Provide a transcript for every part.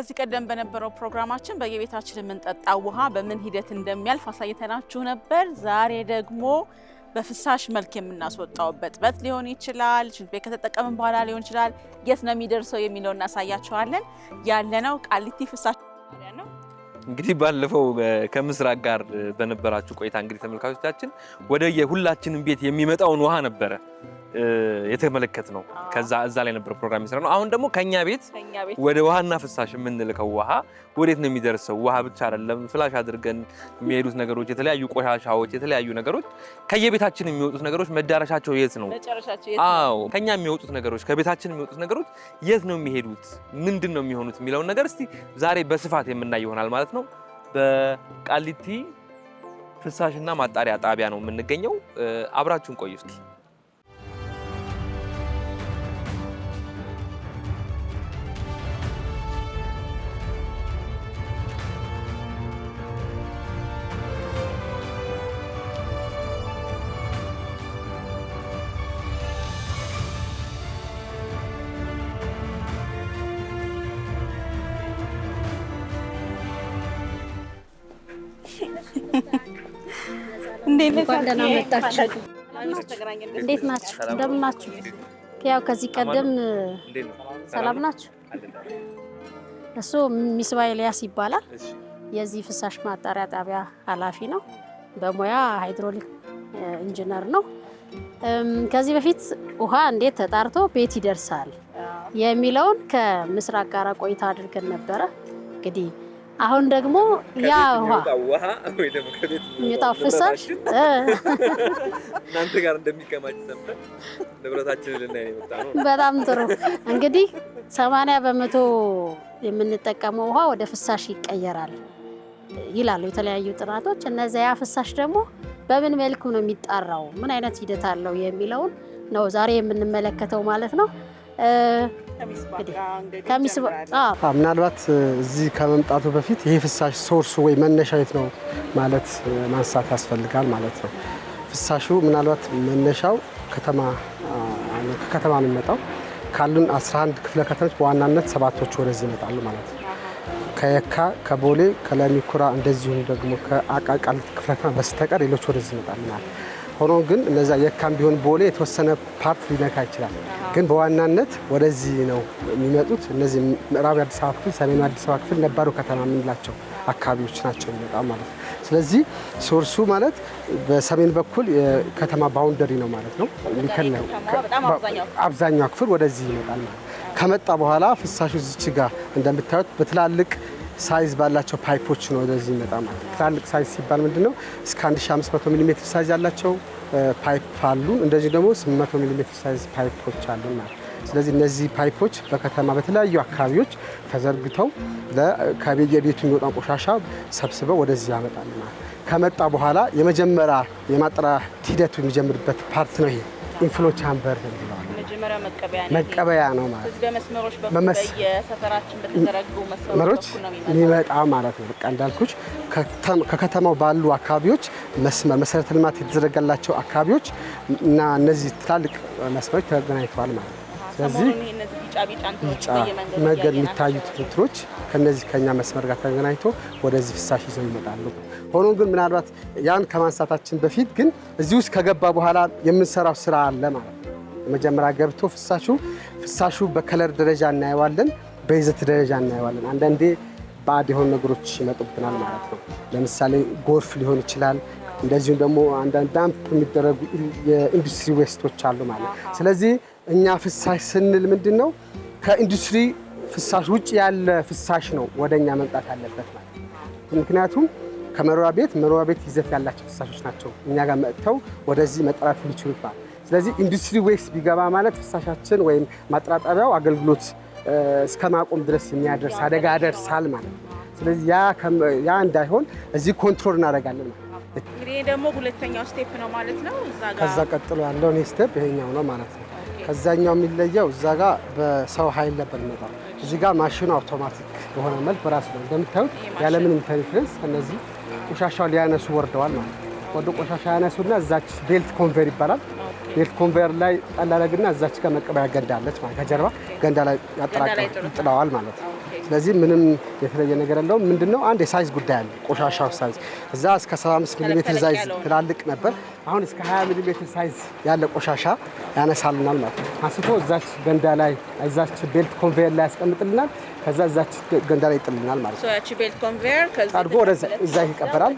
ከዚህ ቀደም በነበረው ፕሮግራማችን በየቤታችን የምንጠጣው ውሃ በምን ሂደት እንደሚያልፍ አሳይተናችሁ ነበር። ዛሬ ደግሞ በፍሳሽ መልክ የምናስወጣው በጥበት ሊሆን ይችላል፣ ሽንት ቤት ከተጠቀምን በኋላ ሊሆን ይችላል፣ የት ነው የሚደርሰው የሚለውን እናሳያችኋለን። ያለነው ቃሊቲ ፍሳሽ ነው። እንግዲህ ባለፈው ከምስራቅ ጋር በነበራችሁ ቆይታ እንግዲህ ተመልካቾቻችን ወደ የሁላችንም ቤት የሚመጣውን ውሃ ነበረ የተመለከትነው። ከዛ እዛ ላይ ነበር ፕሮግራም ይሰራው። አሁን ደግሞ ከኛ ቤት ወደ ውሃና ፍሳሽ የምንልከው ውሃ ወዴት ነው የሚደርሰው? ውሃ ብቻ አይደለም፣ ፍላሽ አድርገን የሚሄዱት ነገሮች፣ የተለያዩ ቆሻሻዎች፣ የተለያዩ ነገሮች ከየቤታችን የሚወጡት ነገሮች መዳረሻቸው የት ነው? አዎ፣ ከኛ የሚወጡት ነገሮች፣ ከቤታችን የሚወጡት ነገሮች የት ነው የሚሄዱት? ምንድን ነው የሚሆኑት የሚለውን ነገር እስቲ ዛሬ በስፋት የምናይ ይሆናል ማለት ነው። በቃሊቲ ፍሳሽና ማጣሪያ ጣቢያ ነው የምንገኘው። አብራችሁን ቆዩ እስኪ። እንዴት ናችሁ? እንደምን ናችሁ? ያው ከዚህ ቀደም ሰላም ናችሁ? እሱ ሚስባ ኤልያስ ይባላል። የዚህ ፍሳሽ ማጣሪያ ጣቢያ ኃላፊ ነው። በሙያ ሃይድሮሊክ ኢንጂነር ነው። ከዚህ በፊት ውሃ እንዴት ተጣርቶ ቤት ይደርሳል የሚለውን ከምስራቅ ጋር ቆይታ አድርገን ነበረ። እንግዲህ አሁን ደግሞ ያ ውሃ ወይ ደግሞ ከቤት የሚወጣው ፍሳሽ እናንተ ጋር እንደሚከማች ሰምተን ንብረታችንን ልናይ ነው የመጣነው። በጣም ጥሩ። እንግዲህ 80% የምንጠቀመው ውሃ ወደ ፍሳሽ ይቀየራል ይላሉ የተለያዩ ጥናቶች። እነዚያ ያ ፍሳሽ ደግሞ በምን መልኩ ነው የሚጣራው፣ ምን አይነት ሂደት አለው የሚለውን ነው ዛሬ የምንመለከተው ማለት ነው። ምናልባት እዚህ ከመምጣቱ በፊት ይሄ ፍሳሽ ሶርሱ ወይ መነሻው የት ነው ማለት ማንሳት ያስፈልጋል ማለት ነው። ፍሳሹ ምናልባት መነሻው ከከተማ ነው የሚመጣው። ካሉን 11 ክፍለ ከተሞች በዋናነት 7ቶቹ ወደዚህ ይመጣሉ ማለት ነው። ከየካ፣ ከቦሌ፣ ከለሚኩራ እንደዚሁም ደግሞ ከቃሊቲ ክፍለ ከተማ በስተቀር ሌሎች ወደዚህ ይመጣሉ ማለት ነው። ሆኖ ግን እነዛ የካም ቢሆን ቦሌ የተወሰነ ፓርት ሊነካ ይችላል። ግን በዋናነት ወደዚህ ነው የሚመጡት። እነዚህ ምዕራብ አዲስ አበባ ክፍል፣ ሰሜኑ አዲስ አበባ ክፍል ነባሩ ከተማ የምንላቸው አካባቢዎች ናቸው የሚመጣው ማለት ነው። ስለዚህ ሶርሱ ማለት በሰሜን በኩል የከተማ ባውንደሪ ነው ማለት ነው። አብዛኛው ክፍል ወደዚህ ይመጣል ማለት ነው። ከመጣ በኋላ ፍሳሹ እዚች ጋር እንደምታዩት በትላልቅ ሳይዝ ባላቸው ፓይፖች ነው ወደዚህ ይመጣ ማለት ነው። ትላልቅ ሳይዝ ሲባል ምንድነው? እስከ 1500 ሚሊ ሜትር ሳይዝ ያላቸው ፓይፕ አሉ። እንደዚህ ደግሞ 800 ሚሊ ሜትር ሳይዝ ፓይፖች አሉ ማለት ነው። ስለዚህ እነዚህ ፓይፖች በከተማ በተለያዩ አካባቢዎች ተዘርግተው ከየቤቱ የሚወጣው ቆሻሻ ሰብስበው ወደዚህ ያመጣሉ ማለት ነው። ከመጣ በኋላ የመጀመሪያ የማጣሪያ ሂደቱ የሚጀምርበት ፓርት ነው። ይሄ ኢንፍሎ ቻምበር ነው። መቀበያ ነው ማለት በመስመሮች በየሰፈራችን በተዘረጉ መስመሮች የሚመጣ ማለት ነው። በቃ እንዳልኩሽ ከከተማው ባሉ አካባቢዎች መስመር መሰረተ ልማት የተዘረጋላቸው አካባቢዎች እና እነዚህ ትላልቅ መስመሮች ተገናኝተዋል ማለት ነው። ስለዚህ ቢጫ መንገድ የሚታዩት እንትኖች ከነዚህ ከኛ መስመር ጋር ተገናኝቶ ወደዚህ ፍሳሽ ይዘው ይመጣሉ። ሆኖም ግን ምናልባት ያን ከማንሳታችን በፊት ግን እዚህ ውስጥ ከገባ በኋላ የምንሰራው ስራ አለ ማለት ነው። መጀመሪያ ገብቶ ፍሳሹ በከለር ደረጃ እናየዋለን፣ በይዘት ደረጃ እናየዋለን። አንዳንዴ ባዕድ የሆኑ ነገሮች ይመጡብናል ማለት ነው። ለምሳሌ ጎርፍ ሊሆን ይችላል። እንደዚሁም ደግሞ አንዳንድ ዳምፕ የሚደረጉ የኢንዱስትሪ ዌስቶች አሉ ማለት ነው። ስለዚህ እኛ ፍሳሽ ስንል ምንድን ነው? ከኢንዱስትሪ ፍሳሽ ውጭ ያለ ፍሳሽ ነው ወደኛ መምጣት ያለበት ማለት ነው። ምክንያቱም ከመኖሪያ ቤት ይዘት ያላቸው ፍሳሾች ናቸው እኛ ጋር መጥተው ወደዚህ መጠራት የሚችሉት ማለት ነው። ስለዚህ ኢንዱስትሪ ዌስት ቢገባ ማለት ፍሳሻችን ወይም ማጠራጠቢያው አገልግሎት እስከ ማቆም ድረስ የሚያደርስ አደጋ ያደርሳል ማለት ነው። ስለዚህ ያ እንዳይሆን እዚህ ኮንትሮል እናደርጋለን ማለት ነው። እንግዲህ ደግሞ ሁለተኛው ስቴፕ ነው ማለት ነው። ከዛ ቀጥሎ ያለው ስቴፕ ይሄኛው ነው ማለት ነው። ከዛኛው የሚለየው እዛ ጋር በሰው ኃይል ነበር የሚመጣው። እዚህ ጋር ማሽኑ አውቶማቲክ በሆነ መልክ በራሱ ነው እንደምታዩት ያለምንም ኢንተርፌረንስ እነዚህ ቆሻሻው ሊያነሱ ወርደዋል ማለት ነው። ወደ ቆሻሻ ያነሱና እዛች ቤልት ኮንቬየር ይባላል። ቤልት ኮንቬየር ላይ ጠላረግና እዛች ጋር መቀበያ ገንዳ አለች ማለት ከጀርባ ገንዳ ላይ ያጥለዋል ማለት ነው። ስለዚህ ምንም የተለየ ነገር የለውም። ምንድነው አንድ የሳይዝ ጉዳይ አለ። ቆሻሻው ሳይዝ እዛ እስከ 75 ሚሊ ሜትር ሳይዝ ትላልቅ ነበር። አሁን እስከ 20 ሚሊ ሜትር ሳይዝ ያለ ቆሻሻ ያነሳልናል ማለት ነው። አንስቶ እዛች ገንዳ ላይ እዛች ቤልት ኮንቬየር ላይ ያስቀምጥልናል። ከዛ እዛች ገንዳ ላይ ይጥልናል ማለት ነው። ያቺ ቤልት ኮንቬየር ከዚህ አድርጎ እዛ ይቀበራል፣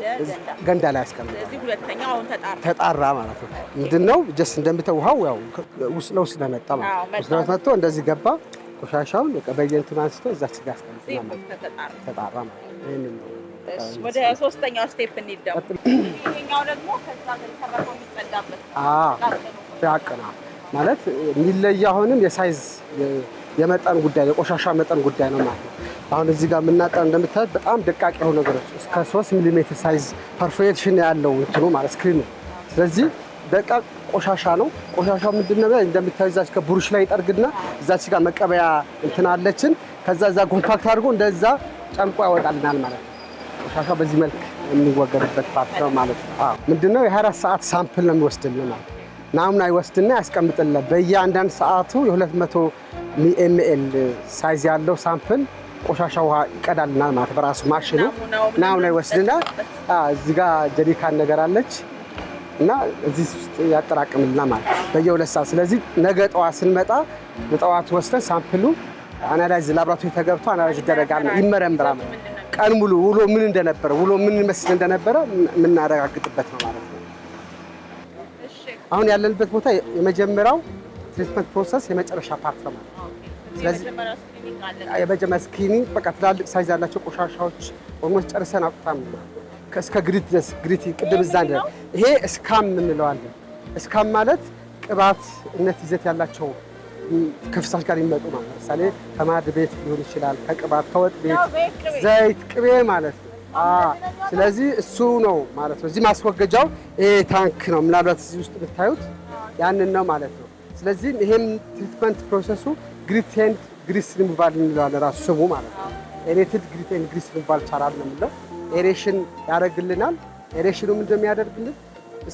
ገንዳ ላይ ያስቀምጣል። ስለዚህ ሁለተኛው አሁን ተጣራ ማለት ነው። ምንድነው ጀስት እንደምታው ውሃው ያው ውስጥ ለውስጥ ለመጣ ማለት ነው። መጥቶ እንደዚህ ገባ። ቆሻሻውን በየእንትኑ አንስቶ እዛች ጋር ያስቀምጣል። ተጣራ ማለት ነው። ይሄንን ነው። ወደ ሶስተኛው ስቴፕ እንሂድ። ይሄኛው ደግሞ ከዛ ጋር ተባቆ የሚጸዳበት ያቀና ማለት የሚለይ አሁንም የሳይዝ የመጠን ጉዳይ የቆሻሻ መጠን ጉዳይ ነው ማለት ነው። አሁን እዚህ ጋር የምናጠር እንደምታዩት በጣም ደቃቅ የሆኑ ነገሮች እስከ 3 ሚሊ ሜትር ሳይዝ ፐርፎሬሽን ያለው እንትኑ ማለት ስክሪኑ። ስለዚህ ደቃቅ ቆሻሻ ነው። ቆሻሻው ምንድነው እንደምታዩት እዛች ከብሩሽ ላይ ይጠርግና እዛች ጋር መቀበያ እንትን አለችን። ከዛ እዛ ኮምፓክት አድርጎ እንደዛ ጨምቆ ያወጣልናል ማለት ነው። ቆሻሻው በዚህ መልክ የሚወገድበት ፓርት ነው ማለት ነው። ምንድነው የ24 ሰዓት ሳምፕል ነው የሚወስድልን ማለት ናሙና ይወስድና ያስቀምጥልን። በየአንዳንድ ሰዓቱ የ200 ኤምኤል ሳይዝ ያለው ሳምፕል ቆሻሻ ውሃ ይቀዳልናል ማለት በራሱ ማሽኑ ናሙና ይወስድና እዚህ ጋር ጀሪካን ነገር አለች እና እዚህ ውስጥ ያጠራቅምልናል ማለት በየ2 ሰዓት። ስለዚህ ነገ ጠዋት ስንመጣ በጠዋት ወስደን ሳምፕሉ አናላይዝ ላብራቶሪ ተገብቶ አናላይዝ ይደረጋል፣ ይመረምራል። ቀን ሙሉ ውሎ ምን እንደነበረ ውሎ ምን መስል እንደነበረ የምናረጋግጥበት ነው ማለት ነው። አሁን ያለንበት ቦታ የመጀመሪያው ትሪትመንት ፕሮሰስ የመጨረሻ ፓርት ነው ማለት ነው። ስለዚህ የመጀመሪያ ስክሪኒንግ በቃ ትላልቅ ሳይዝ ያላቸው ቆሻሻዎች ኦልሞስት ጨርሰን አውጥተን እስከ ግሪት ድረስ ግሪት ቅድም እዛ እንደ ይሄ እስካም እንለዋለን። እስካም ማለት ቅባትነት ይዘት ያላቸው ከፍሳሽ ጋር ይመጡ ነው። ለምሳሌ ከማድ ቤት ሊሆን ይችላል፣ ከቅባት ከወጥ ቤት ዘይት፣ ቅቤ ማለት ነው። ስለዚህ እሱ ነው ማለት ነው። እዚህ ማስወገጃው ይሄ ታንክ ነው። ምናልባት እዚህ ውስጥ የምታዩት ያንን ነው ማለት ነው። ስለዚህ ይሄም ትሪትመንት ፕሮሰሱ ግሪት ኤንድ ግሪስ ሪሙቫል እንለዋለን ራሱ ስሙ ማለት ነው። ኤሬትድ ግሪት ኤንድ ግሪስ ሪሙቫል ቻናል ነው የሚለው። ኤሬሽን ያደርግልናል። ኤሬሽኑ ምንድነው የሚያደርግልን?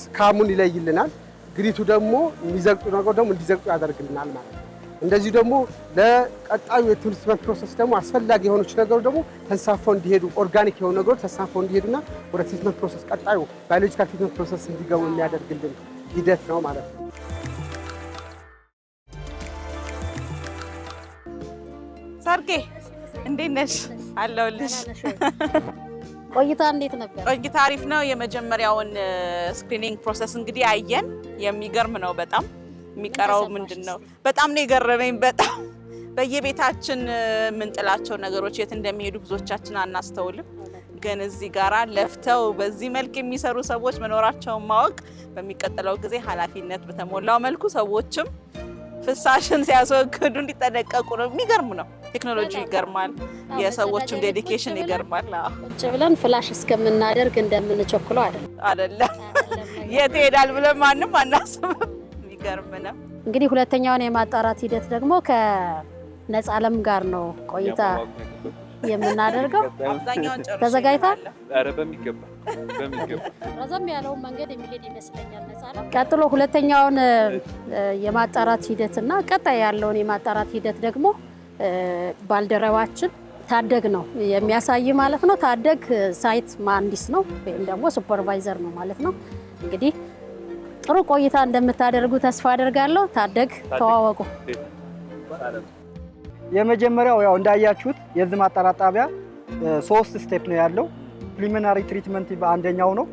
ስካሙን ይለይልናል። ግሪቱ ደግሞ የሚዘግጡ ነገር ደግሞ እንዲዘግጡ ያደርግልናል ማለት ነው። እንደዚህ ደግሞ ለቀጣዩ የትሪትመንት ፕሮሰስ ደግሞ አስፈላጊ የሆኑት ነገሮች ደግሞ ተንሳፈው እንዲሄዱ ኦርጋኒክ የሆኑ ነገሮች ተንሳፈው እንዲሄዱና ወደ ትሪትመንት ፕሮሰስ ቀጣዩ ባዮሎጂካል ትሪትመንት ፕሮሰስ እንዲገቡ የሚያደርግልን ሂደት ነው ማለት ነው። ሰርጌ እንዴት ነሽ? አለሁልሽ። ቆይታ እንዴት ነበር? ቆይታ አሪፍ ነው። የመጀመሪያውን ስክሪኒንግ ፕሮሰስ እንግዲህ አየን። የሚገርም ነው በጣም። የሚቀረው ምንድን ነው? በጣም ነው የገረመኝ። በጣም በየቤታችን የምንጥላቸው ነገሮች የት እንደሚሄዱ ብዙዎቻችን አናስተውልም። ግን እዚህ ጋራ ለፍተው በዚህ መልክ የሚሰሩ ሰዎች መኖራቸውን ማወቅ በሚቀጥለው ጊዜ ኃላፊነት በተሞላው መልኩ ሰዎችም ፍሳሽን ሲያስወግዱ እንዲጠነቀቁ ነው። የሚገርም ነው። ቴክኖሎጂ ይገርማል። የሰዎችም ዴዲኬሽን ይገርማል። ቁጭ ብለን ፍላሽ እስከምናደርግ እንደምንቸኩለው አይደለም። የት ይሄዳል ብለን ማንም አናስብም። የሚገርም ነው። እንግዲህ ሁለተኛውን የማጣራት ሂደት ደግሞ ከነፃ ዓለም ጋር ነው ቆይታ የምናደርገው። ተዘጋጅታል? ኧረ በሚገባ ረዘም ያለውን መንገድ የሚሄድ ይመስለኛል ነፃ ዓለም። ቀጥሎ ሁለተኛውን የማጣራት ሂደትና ቀጣይ ያለውን የማጣራት ሂደት ደግሞ ባልደረባችን ታደግ ነው የሚያሳይ ማለት ነው። ታደግ ሳይት መሀንዲስ ነው ወይም ደግሞ ሱፐርቫይዘር ነው ማለት ነው። እንግዲህ ጥሩ ቆይታ እንደምታደርጉ ተስፋ አደርጋለሁ። ታደግ ተዋወቁ። የመጀመሪያው ያው እንዳያችሁት የዚህ ማጣራት ጣቢያ 3 ስቴፕ ነው ያለው። ፕሪሊሚናሪ ትሪትመንት አንደኛው ነው።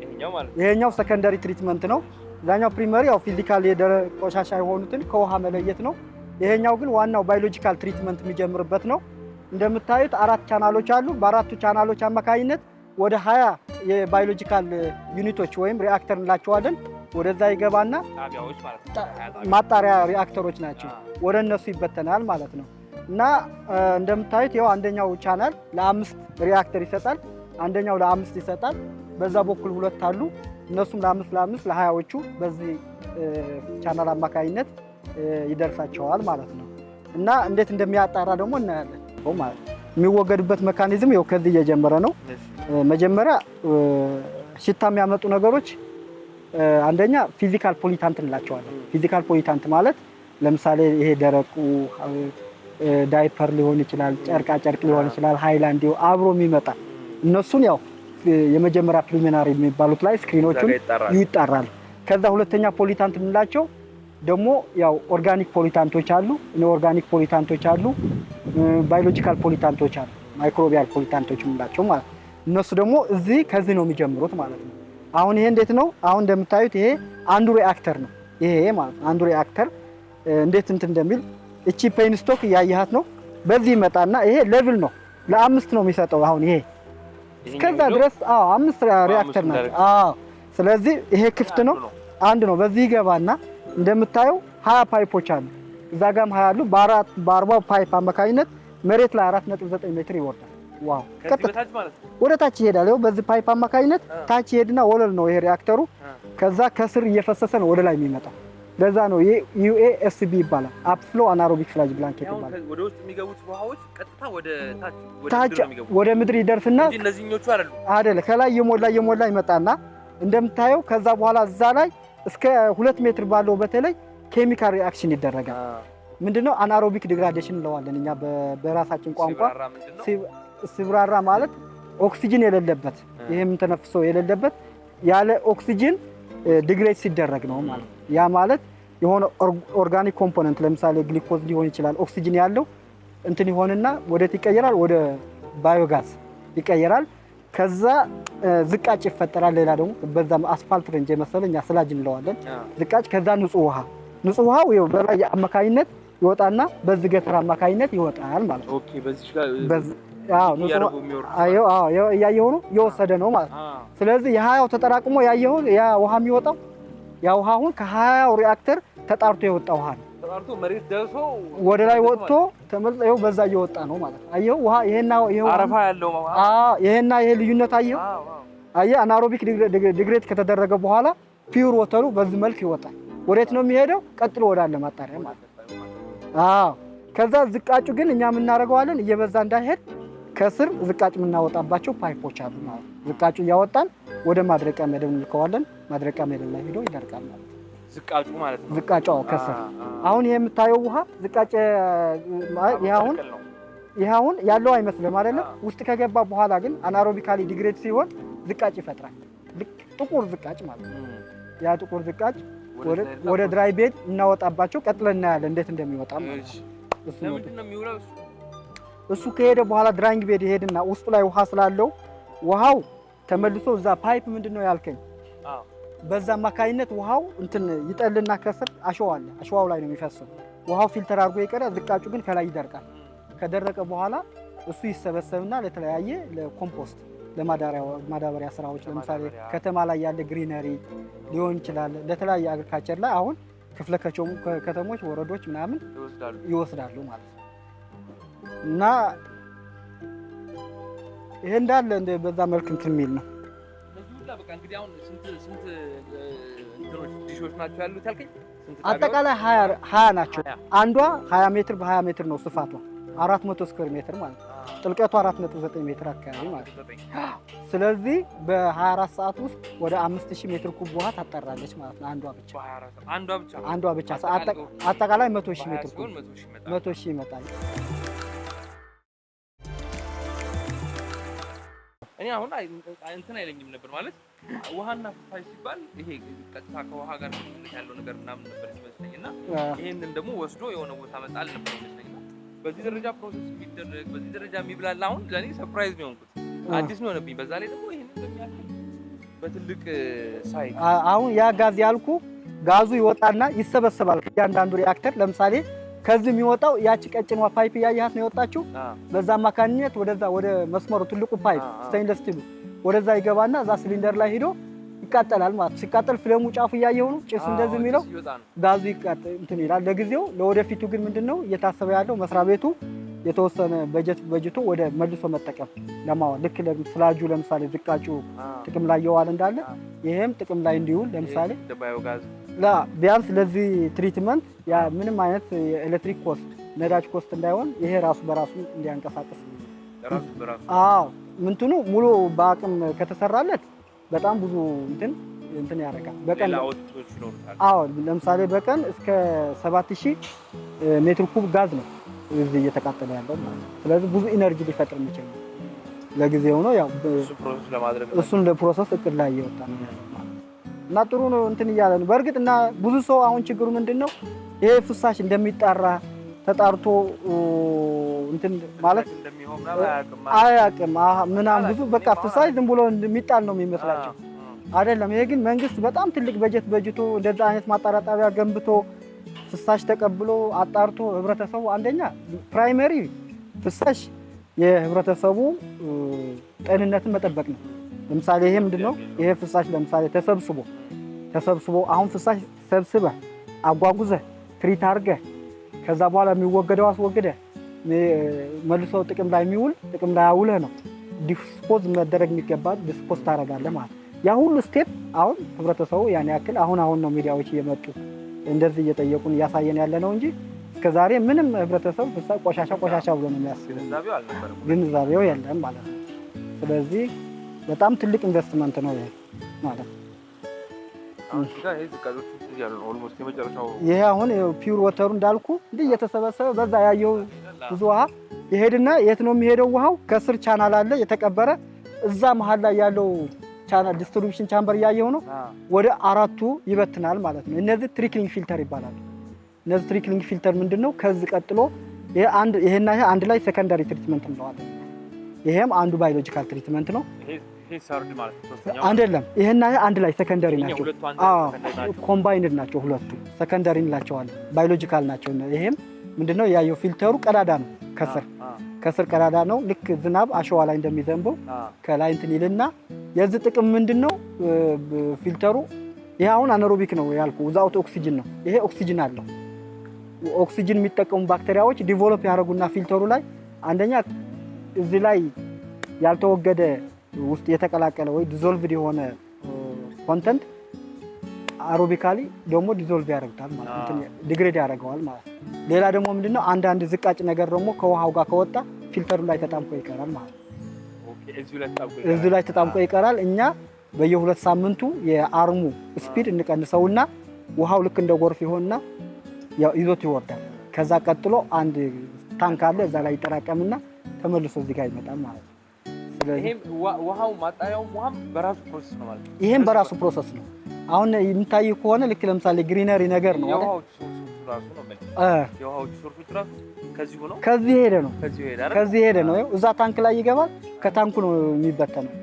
ይሄኛው ሰከንደሪ ትሪትመንት ነው። ዛኛው ፕሪሚናሪ ያው ፊዚካል ቆሻሻ የሆኑትን ከውሃ መለየት ነው። ይሄኛው ግን ዋናው ባዮሎጂካል ትሪትመንት የሚጀምርበት ነው። እንደምታዩት 4 ቻናሎች አሉ። በአራቱ ቻናሎች አማካኝነት ወደ 20 የባዮሎጂካል ዩኒቶች ወይም ሪአክተር እንላቸዋለን ወደዛ ይገባና ማጣሪያ ሪአክተሮች ናቸው። ወደ እነሱ ይበተናል ማለት ነው። እና እንደምታዩት ይኸው አንደኛው ቻናል ለ5 ሪአክተር ይሰጣል። አንደኛው ለ5 ይሰጣል። በዛ በኩል 2 አሉ። እነሱም ለ5 ለ20ዎቹ በዚህ ቻናል አማካኝነት ይደርሳቸዋል ማለት ነው። እና እንዴት እንደሚያጣራ ደግሞ እናያለን ማለት ነው። የሚወገድበት ሜካኒዝም ይኸው ከዚህ እየጀመረ ነው። መጀመሪያ ሽታ የሚያመጡ ነገሮች አንደኛ ፊዚካል ፖሊታንት እንላቸዋለን። ፊዚካል ፖሊታንት ማለት ለምሳሌ ይሄ ደረቁ ዳይፐር ሊሆን ይችላል፣ ጨርቃ ጨርቅ ሊሆን ይችላል፣ ሃይላንድ አብሮ የሚመጣ እነሱን ያው የመጀመሪያ ፕሪሊሚናሪ የሚባሉት ላይ ስክሪኖቹን ይጣራል። ከዛ ሁለተኛ ፖሊታንት የምንላቸው ደግሞ ያው ኦርጋኒክ ፖሊታንቶች አሉ፣ ኦርጋኒክ ፖሊታንቶች አሉ፣ ባዮሎጂካል ፖሊታንቶች አሉ፣ ማይክሮቢያል ፖሊታንቶች የምንላቸው ማለት ነው። እነሱ ደግሞ ከዚህ ነው የሚጀምሩት ማለት ነው። አሁን ይሄ እንዴት ነው? አሁን እንደምታዩት ይሄ አንዱ ሪአክተር ነው። ይሄ ማለት አንዱ ሪአክተር እንዴት እንትን እንደሚል እቺ ፔንስቶክ እያየሃት ነው። በዚህ ይመጣና ይሄ ሌቭል ነው፣ ለ5 ነው የሚሰጠው። አሁን ይሄ እስከዛ ድረስ 5 ሪአክተር ናቸው። ስለዚህ ይሄ ክፍት ነው፣ አንድ ነው። በዚህ ይገባና እንደምታየው 20 ፓይፖች አሉ፣ እዛ ጋርም 20 አሉ። በ40 ፓይፕ አማካኝነት መሬት ላይ 4.9 ሜትር ይወርዳል። ዋው ወደ ታች ይሄዳል። ይኸው በዚህ ፓይፕ አማካኝነት ታች ይሄድና ወለል ነው ይሄ ሪአክተሩ። ከዛ ከስር እየፈሰሰ ነው ወደ ላይ የሚመጣው። ለዛ ነው ይሄ UASB ይባላል። አፕፍሎ አናሮቢክ ፍላጅ ብላንኬት ይባላል። ወደ ውስጥ የሚገቡት ውሃዎች ቀጥታ ወደ ታች ወደ ምድር ይደርስና እነዚህኞቹ አይደለ ከላይ የሞላ ይመጣና እንደምታየው ከዛ በኋላ እዛ ላይ እስከ 2 ሜትር ባለው በተለይ ኬሚካል ሪአክሽን ይደረጋል። ምንድነው አናሮቢክ ዲግራዴሽን እንለዋለን እኛ በራሳችን ቋንቋ። ሲብራራ ማለት ኦክሲጅን የሌለበት ይሄም ተነፍሶ የሌለበት ያለ ኦክሲጅን ዲግሬድ ሲደረግ ነው ማለት። ያ ማለት የሆነ ኦርጋኒክ ኮምፖነንት ለምሳሌ ግሉኮዝ ሊሆን ይችላል። ኦክሲጅን ያለው እንትን ይሆንና ወደት ይቀየራል፣ ወደ ባዮጋዝ ይቀየራል። ከዛ ዝቃጭ ይፈጠራል። ሌላ ደግሞ በዛም አስፋልት ረንጀ መሰለኛ ስላጅ እንለዋለን ዝቃጭ። ከዛ ንጹህ ውሃው በላይ አማካይነት ይወጣና በዚህ ገተር አማካይነት ይወጣል ማለት ነው። ኦኬ በዚህ እያየሁ ነው የወሰደ ነው ማለት ነው። ስለዚህ የ20 ተጠራቅሞ ያየሁ ያ ውሃ የሚወጣው ያ ውሃ አሁን ከ20 ሪአክተር ተጣርቶ የወጣ ውሃ ነው። ተጣርቶ መሬት ደርሶ ወደ ላይ ወጥቶ ተመልሶ ይኸው በዛ እየወጣ ነው ማለት ነው። አየሁ ውሃ ይሄው አረፋ ያለው ይሄና ይሄ ልዩነት አየሁ። አናሮቢክ ዲግሬድ ከተደረገ በኋላ ፒውር ወተሩ በዚህ መልክ ይወጣል። ወዴት ነው የሚሄደው? ቀጥሎ ወዳለ ማጣሪያ ማለት ነው። ከዛ ዝቃጩ ግን እኛ የምናደርገዋለን እየበዛ እንዳይሄድ ከስር ዝቃጭ የምናወጣባቸው ፓይፖች አሉ ማለት ነው። ዝቃጩ እያወጣን ወደ ማድረቂያ ሜዳው እንልከዋለን። ማድረቂያ ሜዳው ላይ ሄዶ ይደርቃል ማለት ነው። ዝቃጩ ማለት ነው። ዝቃጩ ከስር አሁን ይሄ የምታየው ውሃ ዝቃጭ ይሄ አሁን ያለው አይመስልም አይደለም። ውስጥ ከገባ በኋላ ግን አናሮቢካሊ ዲግሬድ ሲሆን ዝቃጭ ይፈጥራል። ጥቁር ዝቃጭ ማለት ነው። ያ ጥቁር ዝቃጭ ወደ ድራይ ቤድ እናወጣባቸው ቀጥለን እናያለን እንዴት እንደሚወጣ ማለት ነው። እሱ ከሄደ በኋላ ድራይንግ ቤድ ይሄድና ውስጡ ላይ ውሃ ስላለው ውሃው ተመልሶ እዛ ፓይፕ ምንድነው ያልከኝ? በዛ አማካይነት ውሃው እንትን ይጠልና ከስር አሸዋ አለ። አሸዋው ላይ ነው የሚፈሰው። ውሃው ፊልተር አድርጎ ይቀራል። ዝቃጩ ግን ከላይ ይደርቃል። ከደረቀ በኋላ እሱ ይሰበሰብና ለተለያየ ለኮምፖስት ለማዳበሪያ ስራዎች ለምሳሌ ከተማ ላይ ያለ ግሪነሪ ሊሆን ይችላል። ለተለያየ አግሪካልቸር ላይ አሁን ክፍለ ከተሞች ወረዶች ምናምን ይወስዳሉ ማለት ነው። እና ይሄ እንዳለ በዛ መልክ እንትን የሚል ነው። በቃ እንግዲህ አሁን ስንት እንትኖች ዲሾች ናቸው ያሉት ያልከኝ? አጠቃላይ 20 ናቸው። አንዷ 20 ሜትር በ20 ሜትር ነው ስፋቷ፣ 400 ስኩዌር ሜትር ማለት ነው። ጥልቀቷ 4.9 ሜትር አካባቢ ማለት ነው። ስለዚህ በ24 ሰዓት ውስጥ ወደ 5000 ሜትር ኩብ ውሃ ታጠራለች ማለት ነው። አንዷ ብቻ አጠቃላይ 100000 ሜትር ኩብ 100000 ይመጣል። እኔ አሁን እንትን አይለኝም ነበር ማለት ውሃና ፍሳሽ ሲባል ይሄ ቀጥታ ከውሃ ጋር ያለው ነገር ምናምን ነበር ይመስለኝና ይሄንን ደግሞ ወስዶ የሆነ ቦታ መጣል ነበር ይመስለኝና በዚህ ደረጃ ፕሮሰስ የሚደረግ በዚህ ደረጃ የሚብላል አሁን ለኔ ሰርፕራይዝ ነው የሆንኩት። አዲስ ነው ሆነብኝ። በዛ ላይ ደግሞ ይሄን እንደሚያክል በትልቅ ሳይት አሁን ያ ጋዝ ያልኩ ጋዙ ይወጣና ይሰበሰባል ከእያንዳንዱ ሪአክተር። ለምሳሌ ከዚህ የሚወጣው ያቺ ቀጭንዋ ፓይፕ እያየሃት ነው የወጣችው። በዛ አማካኝነት ወደዛ ወደ መስመሩ ትልቁ ፓይፕ ስቴንለስ ስቲሉ ወደዛ ይገባና እዛ ሲሊንደር ላይ ሄዶ ይቃጠላል ማለት ነው። ሲቃጠል ፍሌሙ ጫፉ እያየሁ ነው ጭሱ እንደዚህ የሚለው ጋዙ ይቃጠል እንትን ይላል። ለጊዜው ለወደፊቱ ግን ምንድነው እየታሰበ ያለው መስሪያ ቤቱ የተወሰነ በጀቱ ወደ መልሶ መጠቀም ለማዋል ልክ ፍላጁ ለምሳሌ ዝቃጩ ጥቅም ላይ የዋለ እንዳለ ይሄም ጥቅም ላይ እንዲውል ለምሳሌ ባዮጋዝ ቢያንስ ለዚህ ትሪትመንት ያ ምንም አይነት የኤሌክትሪክ ኮስት ነዳጅ ኮስት እንዳይሆን ይሄ ራሱ በራሱ እንዲያንቀሳቀስ ምንትኑ ሙሉ በአቅም ከተሰራለት በጣም ብዙ እንትን እንትን ያደርጋል። በቀን አዎ ለምሳሌ በቀን እስከ 7000 ሜትር ኩብ ጋዝ ነው እዚህ እየተቃጠለ ያለው ማለት ነው። ስለዚህ ብዙ ኢነርጂ ሊፈጥር የሚችል ነው። ለጊዜው ነው ያው እሱን ለፕሮሰስ እቅድ ላይ እየወጣ ነው ያለው ማለት ነው። እና ጥሩ ነው እንትን እያለ ነው በእርግጥ። እና ብዙ ሰው አሁን ችግሩ ምንድነው ይሄ ፍሳሽ እንደሚጣራ ተጣርቶ እንትን ማለት አያውቅም ምናምን ብዙ በቃ ፍሳሽ ዝም ብሎ የሚጣል ነው የሚመስላቸው አይደለም። ይሄ ግን መንግስት በጣም ትልቅ በጀት በጅቶ እንደዛ አይነት ማጣሪያ ጣቢያ ገንብቶ ፍሳሽ ተቀብሎ አጣርቶ ህብረተሰቡ አንደኛ ፕራይመሪ ፍሳሽ የህብረተሰቡ ጤንነትን መጠበቅ ነው። ለምሳሌ ይሄ ምንድነው ይሄ ፍሳሽ ለምሳሌ ተሰብስቦ አሁን ፍሳሽ ሰብስበህ አጓጉዘህ ትሪት አድርገህ ከዛ በኋላ የሚወገደው አስወግደህ መልሶ ጥቅም ላይ አውለህ ነው ዲስፖዝ መደረግ የሚገባው ዲስፖዝ ታደርጋለህ ማለት ያ ሁሉ ስቴፕ አሁን ህብረተሰቡ ያን ያክል አሁን ነው ሚዲያዎች እየመጡ እንደዚህ እየጠየቁን እያሳየን ያለ ነው እንጂ እስከዛሬ ምንም ህብረተሰቡ ፍሳሽ ቆሻሻ ብሎ ነው የሚያስበው። ግንዛቤው የለም ማለት ነው። ስለዚህ በጣም ትልቅ ኢንቨስትመንት ነው ይሄ ማለት ነው። ይሄ አሁን ፒውር ወተሩ እንዳልኩ እንዲህ እየተሰበሰበ በዛ ያየው ብዙ ውሃ ይሄድና የት ነው የሚሄደው? ውሃው ከስር ቻናል አለ የተቀበረ እዛ መሀል ላይ ያለው ቻናል ዲስትሪቢዩሽን ቻምበር እያየው ነው ወደ 4ቱ ይበትናል ማለት ነው። እነዚህ ትሪክሊንግ ፊልተር ይባላሉ። እነዚህ ትሪክሊንግ ፊልተር ምንድነው? ከዚህ ቀጥሎ ይሄና ይሄ አንድ ላይ ሰከንዳሪ ትሪትመንት እንለዋለን። ይሄም አንዱ ባዮሎጂካል ትሪትመንት ነው። ይሄ ሰርድ ማለት ነው። አይደለም ይሄና ይሄ አንድ ላይ ሰከንዳሪ ናቸው። ኮምባይንድ ናቸው ሁለቱ ሰከንዳሪ እንላቸዋለን። ባዮሎጂካል ናቸው። ይሄም ምንድነው? ያየው ፊልተሩ ቀዳዳ ነው። ከስር ቀዳዳ ነው። ልክ ዝናብ አሸዋ ላይ እንደሚዘንበው ከላይ እንትን ይልና የዚህ ጥቅም ምንድነው? ፊልተሩ ይሄ አሁን አናሮቢክ ነው ያልኩ ዊዛውት ኦክሲጅን ነው። ይሄ ኦክሲጅን አለው። ኦክሲጅን የሚጠቀሙ ባክቴሪያዎች ዲቨሎፕ ያደርጉና ፊልተሩ ላይ አንደኛ እዚህ ላይ ያልተወገደ ውስጥ የተቀላቀለ ወይ ዲዞልቭድ የሆነ ኮንተንት አሮቢካሊ ደግሞ ዲዞልቭ ያደርጋል ማለት ነው። ዲግሬድ ያደርገዋል ማለት ነው። ሌላ ደግሞ ምንድነው? አንዳንድ ዝቃጭ ነገር ደግሞ ከውሃው ጋር ከወጣ ፊልተሩ ላይ ተጣምቆ ይቀራል ማለት ነው። እዚህ ላይ ተጣምቆ ይቀራል። እኛ በየ2 ሳምንቱ የአርሙ ስፒድ እንቀንሰውና ውሃው ልክ እንደ ጎርፍ ይሆንና ያው ይዞት ይወርዳል። ከዛ ቀጥሎ አንድ ታንክ አለ እዛ ላይ ይጠራቀምና ተመልሶ እዚህ ጋር ይመጣል ማለት ነው። ስለዚህ ውሃው ማጣሪያው ውሃም በራሱ ፕሮሰስ ነው ማለት ነው። ይሄም በራሱ ፕሮሰስ ነው። አሁን የሚታይ ከሆነ ልክ ለምሳሌ ግሪነሪ ነገር ነው። የውሃው ሶርሱ ራሱ ነው ማለት የውሃው ሶርሱ ራሱ ከዚህ ሄደ ነው። እዛ ታንክ ላይ ይገባል። ከታንኩ ነው የሚበተነው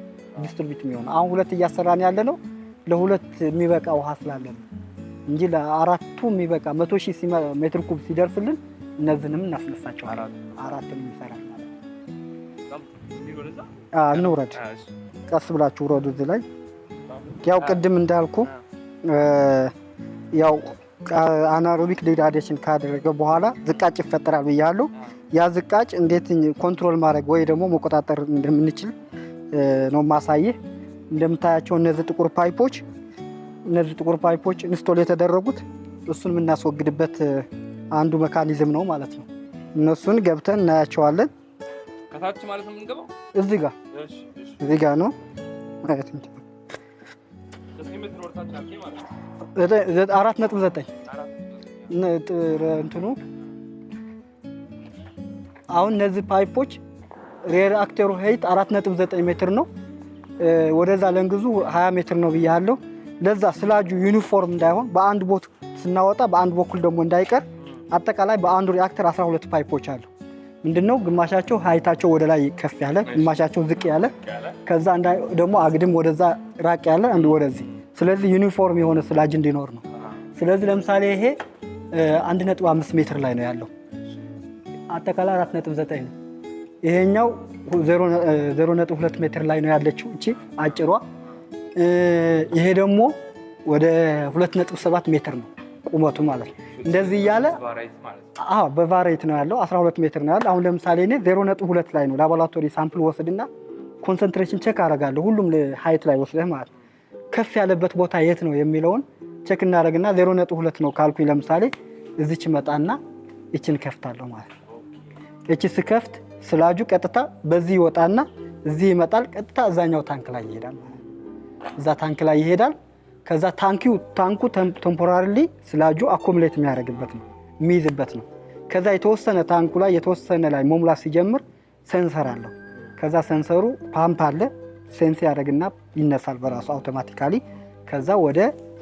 ዲስትሪቢዩት የሚሆነው። አሁን 2 እያሰራን ያለ ነው ለ2 የሚበቃ ውሃ ስላለ ነው እንጂ ለ4ቱ የሚበቃ 100,000 ሜትር ኩብ ሲደርስልን እነዚህንም እናስነሳቸዋለን። 4ቱን ይሰራል ማለት ነው። እንውረድ፣ ቀስ ብላችሁ ውረዱ። እዚህ ላይ ያው ቅድም እንዳልኩ ያው አናሮቢክ ዲግራዴሽን ካደረገ በኋላ ዝቃጭ ይፈጠራል ብያለሁ። ያ ዝቃጭ እንዴት ኮንትሮል ማድረግ ወይ ደግሞ መቆጣጠር እንደምንችል ነው ማሳየህ። እንደምታያቸው እነዚህ ጥቁር ፓይፖች ኢንስቶል የተደረጉት እሱን የምናስወግድበት አንዱ ሜካኒዝም ነው ማለት ነው። እነሱን ገብተን እናያቸዋለን። ከታች ማለት ነው የምንገባው እዚህ ጋር ነው ማለት ነው። 4.9 እንትኑ አሁን እነዚህ ፓይፖች ሪአክተሩ ሄይት 4.9 ሜትር ነው። ወደዛ ለንግዙ 20 ሜትር ነው ብያለሁ። ለዛ ስላጁ ዩኒፎርም እንዳይሆን በአንድ ቦት ስናወጣ በአንድ በኩል ደግሞ እንዳይቀር አጠቃላይ በአንዱ ሪአክተር 12 ፓይፖች አሉ። ምንድነው? ግማሻቸው ሀይታቸው ወደ ላይ ከፍ ያለ፣ ግማሻቸው ዝቅ ያለ፣ ከዛ ደግሞ አግድም ወደዛ ራቅ ያለ አንዱ ወደዚህ። ስለዚህ ዩኒፎርም የሆነ ስላጅ እንዲኖር ነው። ስለዚህ ለምሳሌ ይሄ 1.5 ሜትር ላይ ነው ያለው። አጠቃላይ 4.9 ነው። ይሄኛው 0.2 ሜትር ላይ ነው ያለችው እቺ አጭሯ። ይሄ ደግሞ ወደ 2.7 ሜትር ነው ቁመቱ ማለት ነው። እንደዚህ እያለ በቫሪየት ነው ያለው። 12 ሜትር ነው ያለው። አሁን ለምሳሌ እኔ 0.2 ላይ ነው ላቦራቶሪ ሳምፕል ወስድና ኮንሰንትሬሽን ቼክ አደርጋለሁ። ሁሉም ሃይት ላይ ወስደህ ማለት ከፍ ያለበት ቦታ የት ነው የሚለውን ቼክ እናደርግና 0.2 ነው ካልኩኝ ለምሳሌ እዚች መጣና እቺን ከፍታለሁ ማለት ነው። እቺ ስከፍት ስላጁ ቀጥታ በዚህ ይወጣና እዚህ ይመጣል። ቀጥታ እዛኛው ታንክ ላይ ይሄዳል ማለት ነው። እዛ ታንክ ላይ ይሄዳል። ከዛ ታንኩ ቴምፖራሪሊ ስላጁ አኮሙሌት የሚያደርግበት ነው የሚይዝበት ነው። ከዛ የተወሰነ ታንኩ ላይ የተወሰነ ላይ መሙላት ሲጀምር ሴንሰር አለው። ከዛ ሴንሰሩ ፓምፕ አለ ሴንስ ያደርግና ይነሳል በራሱ አውቶማቲካሊ። ከዛ ወደ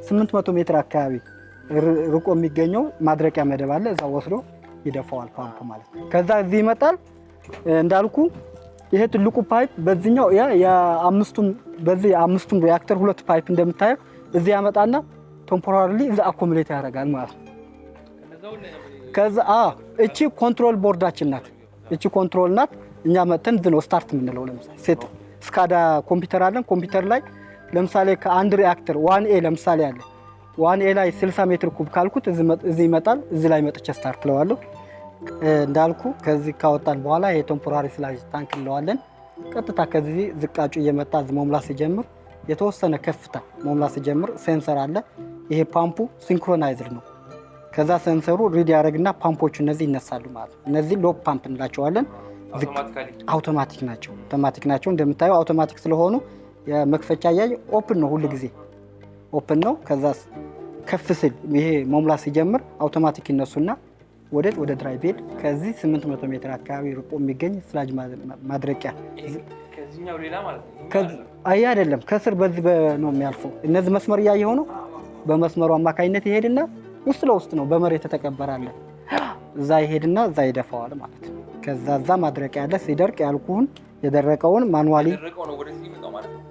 800 ሜትር አካባቢ ርቆ የሚገኘው ማድረቂያ መደብ አለ እዛ ወስዶ ይደፋዋል ፓምፕ ማለት ነው። ከዛ እዚህ ይመጣል እንዳልኩ ይሄ ትልቁ ፓይፕ በዚህኛው በዚህ አምስቱም ሪአክተር 2 ፓይፕ እንደምታየው እዚህ ያመጣና ቴምፖራሪሊ እዛ አኮሙሌት ያደርጋል ማለት ነው። ከዛ እቺ ኮንትሮል ቦርዳችን ናት። እቺ ኮንትሮል ናት። እኛ መተን ዝኖ ስታርት የምንለው ለምሳሌ ሴት ስካዳ ኮምፒውተር አለን። ኮምፒውተር ላይ ለምሳሌ ከአንድ ሪአክተር 1ኤ ለምሳሌ አለ 1ኤ ላይ 60 ሜትር ኩብ ካልኩት እዚህ ይመጣል። እዚህ ላይ መጥቼ ስታርት ለዋለሁ እንዳልኩ። ከዚህ ካወጣን በኋላ ይሄ ቴምፖራሪ ስላጅ ታንክ እንለዋለን። ቀጥታ ከዚህ ዝቃጩ እየመጣ መሙላት ሲጀምር የተወሰነ ከፍታ መሙላት ሲጀምር ሴንሰር አለ። ይሄ ፓምፑ ሲንክሮናይዝድ ነው። ከዛ ሴንሰሩ ሪድ ያደርግና ፓምፖቹ እነዚህ ይነሳሉ ማለት ነው። እነዚህ ሎፕ ፓምፕ እንላቸዋለን። አውቶማቲክ ናቸው። እንደምታየው አውቶማቲክ ስለሆኑ የመክፈቻ ያይ ኦፕን ነው፣ ሁሉ ጊዜ ኦፕን ነው። ከዛ ከፍ ሲል ይሄ መሙላት ሲጀምር አውቶማቲክ ይነሱና ወደ ድራይ ቤድ ከዚህ 800 ሜትር አካባቢ ርቆ የሚገኝ ስላጅ ማድረቂያ ከዚህኛው ሌላ ማለት ነው። አይደለም ከስር በዚህ ነው የሚያልፈው። እነዚህ መስመር እያየ ሆኖ በመስመሩ አማካኝነት ይሄድና ውስጥ ለውስጥ ነው በመሬት ተቀበራለ እዛ ይሄድና እዛ ይደፋዋል ማለት ነው። ከዛ እዛ ማድረቂያ ያለ ሲደርቅ ያልኩህን የደረቀውን ማኑዋሊ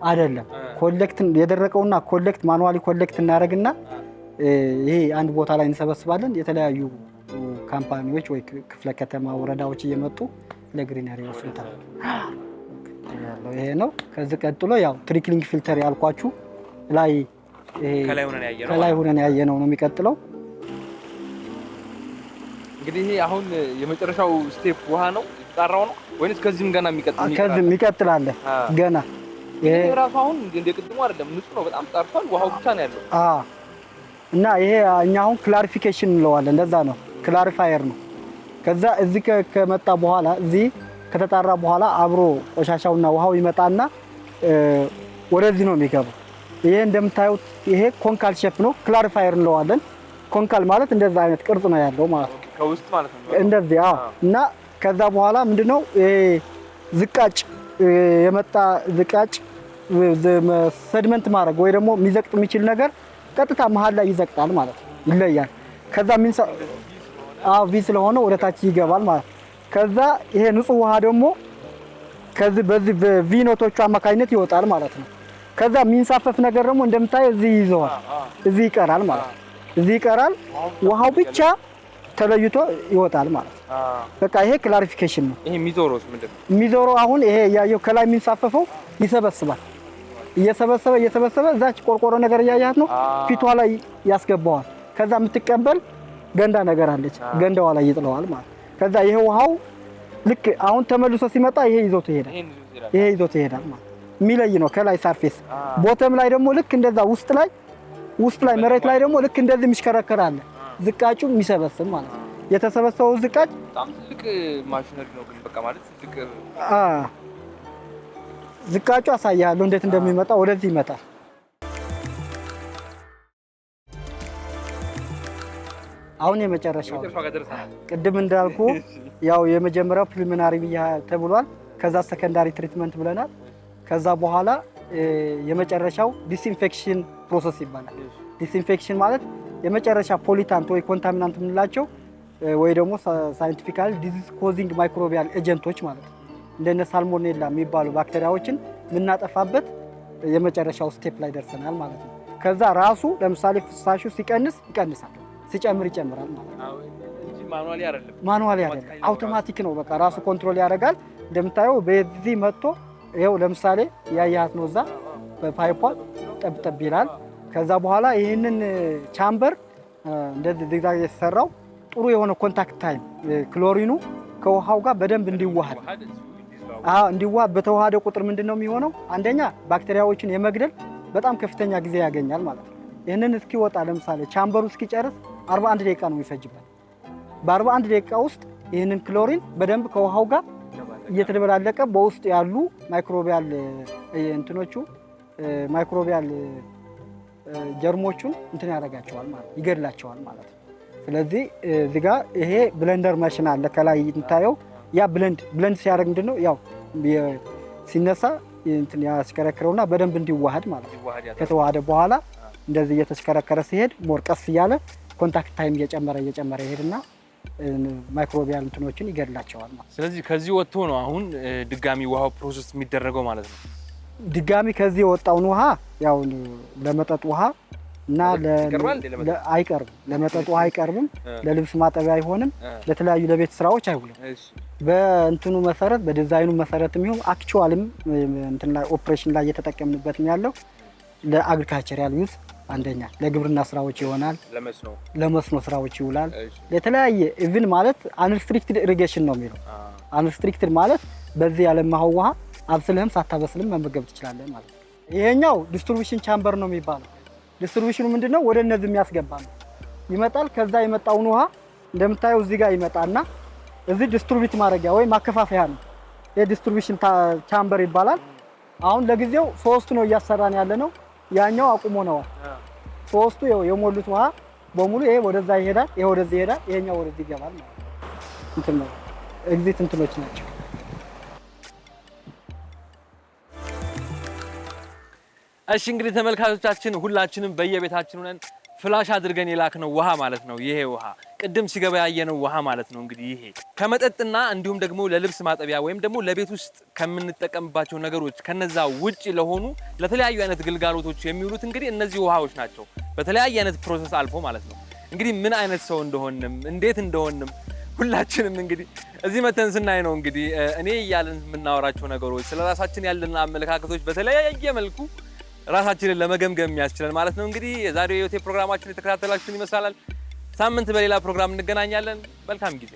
አይደለም ኮሌክት የደረቀውና ኮሌክት ማኑዋሊ ኮሌክት እናደርግና ይሄ አንድ ቦታ ላይ እንሰበስባለን። የተለያዩ ካምፓኒዎች ወይ ክፍለ ከተማ ወረዳዎች እየመጡ ለግሪነሪ ወስዱታል። ይሄ ነው። ከዚህ ቀጥሎ ያው ትሪክሊንግ ፊልተር ያልኳችሁ ላይ ከላይ ሆነን ያየነው ነው የሚቀጥለው። እንግዲህ ይሄ አሁን የመጨረሻው ስቴፕ ውሃ ነው የተጣራው ነው ወይስ ከዚህም ገና የሚቀጥል? ከዚህም ይቀጥላል ገና። ይሄ ራሱ አሁን እንደ ቅድሙ አይደለም፣ ንጹህ ነው፣ በጣም ጣርቷል። ውሃው ብቻ ነው ያለው። እና ይሄ እኛ አሁን ክላሪፊኬሽን እንለዋለን። እንደዛ ነው፣ ክላሪፋየር ነው። ከዛ እዚህ ከመጣ በኋላ እዚህ ከተጣራ በኋላ አብሮ ቆሻሻውና ውሃው ይመጣና ወደዚህ ነው የሚገባው። ይሄ እንደምታዩት ይሄ ኮንካል ሼፕ ነው፣ ክላሪፋየር እንለዋለን። ኮንካል ማለት እንደዛ አይነት ቅርጽ ነው ያለው ማለት ነው፣ ከውስጥ ማለት ነው እንደዚህ። እና ከዛ በኋላ ምንድነው ይሄ ዝቃጭ የመጣ ዝቃጭ ሰድመንት ማድረግ ወይ ደግሞ የሚዘቅጥ የሚችል ነገር ቀጥታ መሃል ላይ ይዘቅጣል ማለት ነው፣ ይለያል። ከዛ ቪ ስለሆነ ወደ ታች ይገባል ማለት ነው። ከዛ ይሄ ንጹህ ውሃ ደግሞ ከዚህ በዚህ በቪ ኖቶቹ አማካኝነት ይወጣል ማለት ነው። ከዛ የሚንሳፈፍ ነገር ደግሞ እንደምታየው እዚህ ይዘዋል፣ እዚህ ይቀራል ማለት ነው። እዚህ ይቀራል፣ ውሃው ብቻ ተለይቶ ይወጣል ማለት ነው። በቃ ይሄ ክላሪፊኬሽን ነው። ይሄ ሚዞሮስ ምንድነው? ሚዞሮ አሁን ይሄ ያየው ከላይ የሚንሳፈፈው ይሰበስባል። እየሰበሰበ እዛች ቆርቆሮ ነገር እያያት ነው ፊቷ ላይ ያስገባዋል። ከዛ የምትቀበል ገንዳ ነገር አለች፣ ገንዳዋ ላይ ይጥለዋል ማለት። ከዛ ይሄ ውሃው ልክ አሁን ተመልሶ ሲመጣ ይሄ ይዞት ይሄዳል ማለት የሚለይ ነው። ከላይ ሰርፌስ ቦተም ላይ ደግሞ ልክ እንደዛ ውስጥ ላይ መሬት ላይ ደግሞ ልክ እንደዚህ የሚሽከረከር አለ፣ ዝቃጩ የሚሰበስብ ማለት ነው። የተሰበሰበው ዝቃጭ በጣም ትልቅ ማሽነሪ ነው ግን በቃ ማለት ትልቅ ዝቃጩ አሳያለሁ እንዴት እንደሚመጣ። ወደዚህ ይመጣል። አሁን የመጨረሻው ቅድም እንዳልኩ ያው የመጀመሪያው ፕሪሊሚናሪ ተብሏል። ከዛ ሰከንዳሪ ትሪትመንት ብለናል። ከዛ በኋላ የመጨረሻው ዲስኢንፌክሽን ፕሮሰስ ይባላል። ዲስኢንፌክሽን ማለት የመጨረሻ ፖሊታንት ወይ ኮንታሚናንት የምንላቸው ወይ ደግሞ ሳይንቲፊካሊ ዲዚዝ ኮዚንግ ማይክሮቢያል ኤጀንቶች ማለት ነው። እንደነ ሳልሞኔላ የሚባሉ ባክቴሪያዎችን የምናጠፋበት የመጨረሻው ስቴፕ ላይ ደርሰናል ማለት ነው። ከዛ ራሱ ለምሳሌ ፍሳሹ ሲቀንስ ይቀንሳል፣ ሲጨምር ይጨምራል ማለት ነው። ማኑዋሊ አይደለም፣ አውቶማቲክ ነው። በቃ ራሱ ኮንትሮል ያደርጋል። እንደምታየው በዚህ መጥቶ ይኸው ለምሳሌ ያያት ነው እዛ በፓይፖ ጠብጠብ ይላል። ከዛ በኋላ ይህንን ቻምበር እንደዚህ ዚግዛግ የተሰራው ጥሩ የሆነ ኮንታክት ታይም ክሎሪኑ ከውሃው ጋር በደንብ እንዲዋሃድ በተዋሃደ ቁጥር ምንድነው የሚሆነው? አንደኛ ባክቴሪያዎችን የመግደል በጣም ከፍተኛ ጊዜ ያገኛል ማለት ነው። ይህንን እስኪወጣ ለምሳሌ ቻምበሩ እስኪጨርስ 41 ደቂቃ ነው የሚፈጅበት። በ41 ደቂቃ ውስጥ ይህንን ክሎሪን በደንብ ከውሃው ጋር እየተደበላለቀ በውስጥ ያሉ ማይክሮቢያል እንትኖቹ ማይክሮቢያል ጀርሞቹን እንትን ያደርጋቸዋል ማለት ይገድላቸዋል ማለት ነው። ስለዚህ እዚህ ጋር ይሄ ብለንደር ማሽን አለ ከላይ የምታየው ያ ብለንድ ሲያደርግ ምንድነው ያው ሲነሳ እንትን ያስከረክረውና በደንብ እንዲዋሃድ ማለት ነው። ከተዋሃደ በኋላ እንደዚህ እየተሽከረከረ ሲሄድ ሞር ቀስ እያለ ኮንታክት ታይም እየጨመረ ይሄድና ማይክሮቢያል እንትኖችን ይገድላቸዋል ማለት ነው። ስለዚህ ከዚህ ወጥቶ ነው አሁን ድጋሚ ውሃው ፕሮሰስ የሚደረገው ማለት ነው። ድጋሚ ከዚህ የወጣውን ውሃ ያው ለመጠጥ ውሃ እና አይቀርብም፣ ለመጠጥ ውሃ አይቀርብም፣ ለልብስ ማጠቢያ አይሆንም፣ ለተለያዩ ለቤት ስራዎች አይውልም። በእንትኑ መሰረት በዲዛይኑ መሰረት የሚሆን አክቹዋልም እንትን ላይ ኦፕሬሽን ላይ እየተጠቀምንበትም ያለው ለአግሪካልቸራል ዩዝ አንደኛ ለግብርና ስራዎች ይሆናል፣ ለመስኖ ስራዎች ይውላል። ለተለያየ ኢቭን ማለት አንሪስትሪክትድ ኢሪጌሽን ነው የሚለው። አንሪስትሪክትድ ማለት በዚህ ያለማው ውሃ አብስለህም ሳታበስልም መመገብ ትችላለህ ማለት ነው። ይሄኛው ዲስትሪቢዩሽን ቻምበር ነው የሚባለው። ዲስትሪቢዩሽኑ ምንድነው? ወደ እነዚህ የሚያስገባ ነው። ይመጣል። ከዛ የመጣውን ውሃ እንደምታየው እዚህ ጋር ይመጣና እዚህ ዲስትሪቢዩት ማድረጊያ ወይ ማከፋፈያ ነው። ይሄ ዲስትሪቢዩሽን ቻምበር ይባላል። አሁን ለጊዜው 3 ነው እያሰራን ያለ ነው። ያኛው አቁሞ ነው። 3ቱ የሞሉት ውሃ በሙሉ ይሄ ወደዛ ይሄዳል፣ ይሄ ወደዚህ ይሄዳል፣ ይሄኛው ወደዚህ ይገባል ማለት ነው። እንትን ነው ኤግዚት እንትኖች ናቸው። እሺ እንግዲህ ተመልካቾቻችን ሁላችንም በየቤታችን ሆነን ፍላሽ አድርገን የላክነው ውሃ ማለት ነው። ይሄ ውሃ ቅድም ሲገባ ያየነው ውሃ ማለት ነው። እንግዲህ ይሄ ከመጠጥና እንዲሁም ደግሞ ለልብስ ማጠቢያ ወይም ደግሞ ለቤት ውስጥ ከምንጠቀምባቸው ነገሮች ከነዛ ውጪ ለሆኑ ለተለያዩ አይነት ግልጋሎቶች የሚውሉት እንግዲህ እነዚህ ውሃዎች ናቸው። በተለያየ አይነት ፕሮሰስ አልፎ ማለት ነው። እንግዲህ ምን አይነት ሰው እንደሆንም እንዴት እንደሆንም ሁላችንም እንግዲህ እዚህ መተን ስናይ ነው እንግዲህ እኔ እያልን የምናወራቸው ነገሮች ስለራሳችን ያለን አመለካከቶች በተለያየ መልኩ ራሳችንን ለመገምገም የሚያስችለን ማለት ነው። እንግዲህ የዛሬው የህይወቴ ፕሮግራማችን የተከታተላችሁን ይመስላል። ሳምንት በሌላ ፕሮግራም እንገናኛለን። መልካም ጊዜ